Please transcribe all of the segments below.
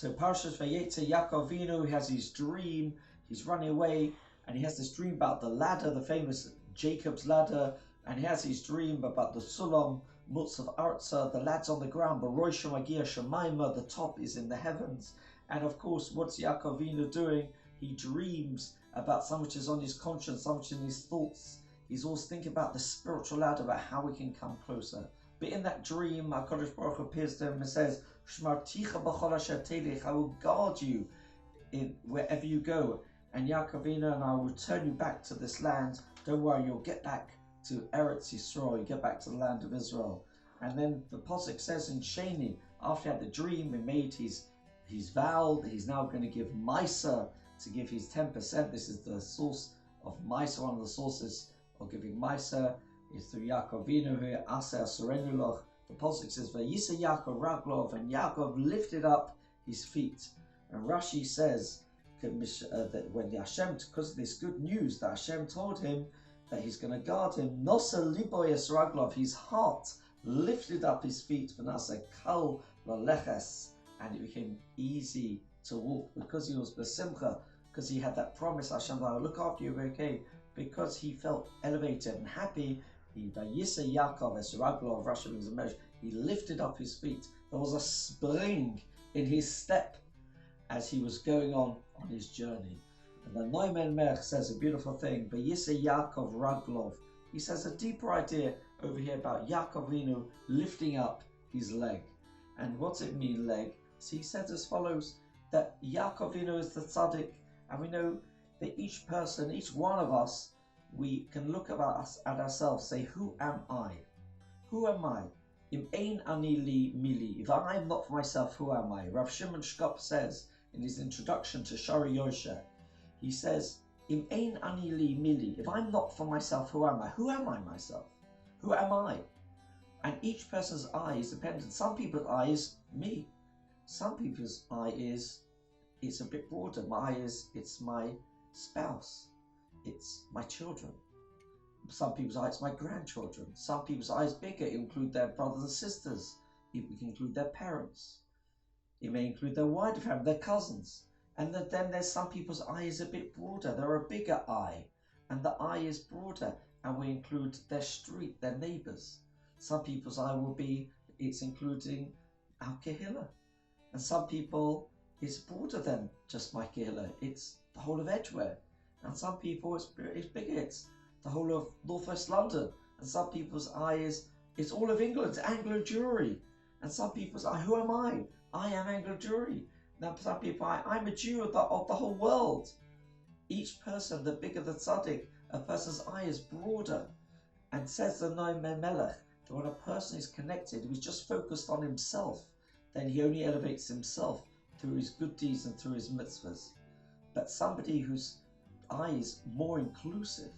So Parshas Vayaitze, Yaakov Avinu has his dream. He's running away, and he has this dream about the ladder, the famous Jacob's ladder, and he has his dream about the Sulam, Mutz of Arza, the lad's on the ground, but Rosh Magia Shemaima, the top is in the heavens. And of course, what's Yaakov Avinu doing? He dreams about something which is on his conscience, something which is in his thoughts. He's always thinking about the spiritual ladder, about how we can come closer. But in that dream, HaKadosh Baruch Hu appears to him and says, Shmarticha b'chol asher telech, I will guard you in wherever you go. And Yaakov Avinu, and I will return you back to this land. Don't worry, you'll get back to Eretz Yisrael, you get back to the land of Israel. And then the Pasuk says in Sheni, after he had the dream, he made his vow that he's now going to give Maisa, to give his 10%. This is the source of Maisa, one of the sources of giving Maisa is through Yaakov Avinu here, Aser Serenuloch. The Pasuk says, Vayisa Yaakov Raglov, and Yaakov lifted up his feet. And Rashi says that when the Hashem, because of this good news that Hashem told him that he's going to guard him, Nosa Liboyes Raglov, his heart lifted up his feet, Vanasa Kal Laleches, and it became easy to walk because he was besimcha, because he had that promise, Hashem, I will look after you, okay, because he felt elevated and happy. He Vayisa Yaakov es Raglov, Rashi brings a measure, he lifted up his feet. There was a spring in his step as he was going on his journey. And the Noimen Melech says a beautiful thing, Vayisa Yaakov Raglov. He says a deeper idea over here about Yaakov Avinu lifting up his leg. And what's it mean, leg? So he says as follows, that Yaakov Avinu is the tzaddik, and we know that each person, each one of us, we can look at ourselves, say, who am I? Who am I? Im ein ani li mili. If I am not for myself, who am I? Rav Shimon Shkop says in his introduction to Shari Yosha, he says, Im ein ani li mili. If I'm not for myself, who am I? Who am I myself? Who am I? And each person's eye is dependent. Some people's eye is me. Some people's eye is, it's a bit broader. My eye is, it's my spouse. It's my children. Some people's eye, it's my grandchildren. Some people's eye is bigger. It include their brothers and sisters. It can include their parents. It may include their wider family, their cousins. And then there's some people's eye is a bit broader. They're a bigger eye. And the eye is broader. And we include their street, their neighbors. Some people's eye will be, it's including our kehillah. And some people, it's broader than just my kehillah. It's the whole of Edgware. And some people, it's bigger. It's the whole of Northwest London. And some people's eye is, it's all of England. It's Anglo Jewry. And some people's eye, who am I? I am Anglo Jewry. Now some people, I'm a Jew of the whole world. Each person, the bigger the tzaddik, a person's eye is broader. And says the Noam Melech, that when a person is connected, who's just focused on himself, then he only elevates himself through his good deeds and through his mitzvahs. But somebody whose eye is more inclusive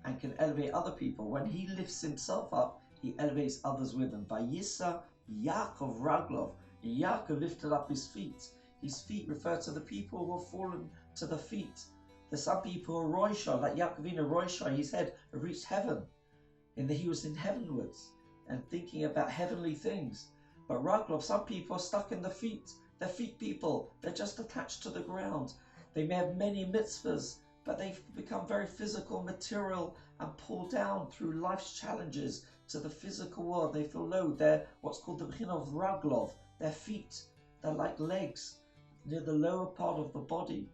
and can elevate other people, when he lifts himself up, he elevates others with him. Vayisa Yaakov Raglov. Yaakov lifted up his feet. His feet refer to the people who have fallen to the feet. There's some people who are Roisha, like Yaakov Avinu Roisha, his head reached heaven, and he was in heavenwards and thinking about heavenly things. But Raglov, some people are stuck in the feet. They're feet people. They're just attached to the ground. They may have many mitzvahs, but they've become very physical, material, and pulled down through life's challenges to the physical world. They feel low. They're what's called the B'china of Raglov. Their feet, they're like legs near the lower part of the body.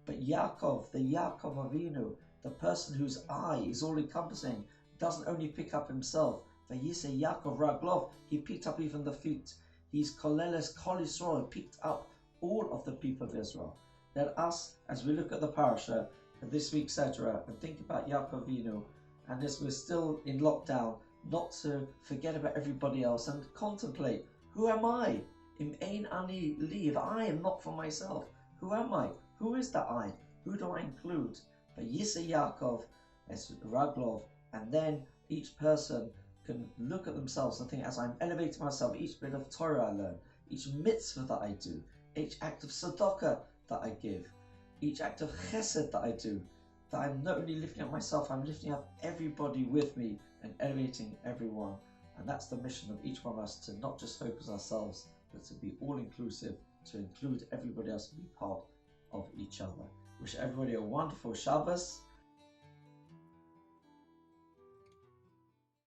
But Yaakov, the Yaakov Avinu, the person whose eye is all-encompassing, doesn't only pick up himself. Vayisa Yaakov Raglov, he picked up even the feet. He's Koleles Kol Yisrael, picked up all of the people of Israel. Let us, as we look at the Parsha this week, etc., and think about Yaakov Avinu, and as we're still in lockdown, not to forget about everybody else and contemplate, who am I? Im ein ani li, if I am not for myself, who am I? Who is the I? Who do I include? Vayisa Yaakov es Raglov, and then each person can look at themselves and think, as I'm elevating myself, each bit of Torah I learn, each mitzvah that I do, each act of tzedakah that I give, each act of chesed that I do, that I'm not only lifting up myself, I'm lifting up everybody with me and elevating everyone. And that's the mission of each one of us, to not just focus ourselves, but to be all-inclusive to include everybody else and be part of each other. Wish everybody a wonderful Shabbos.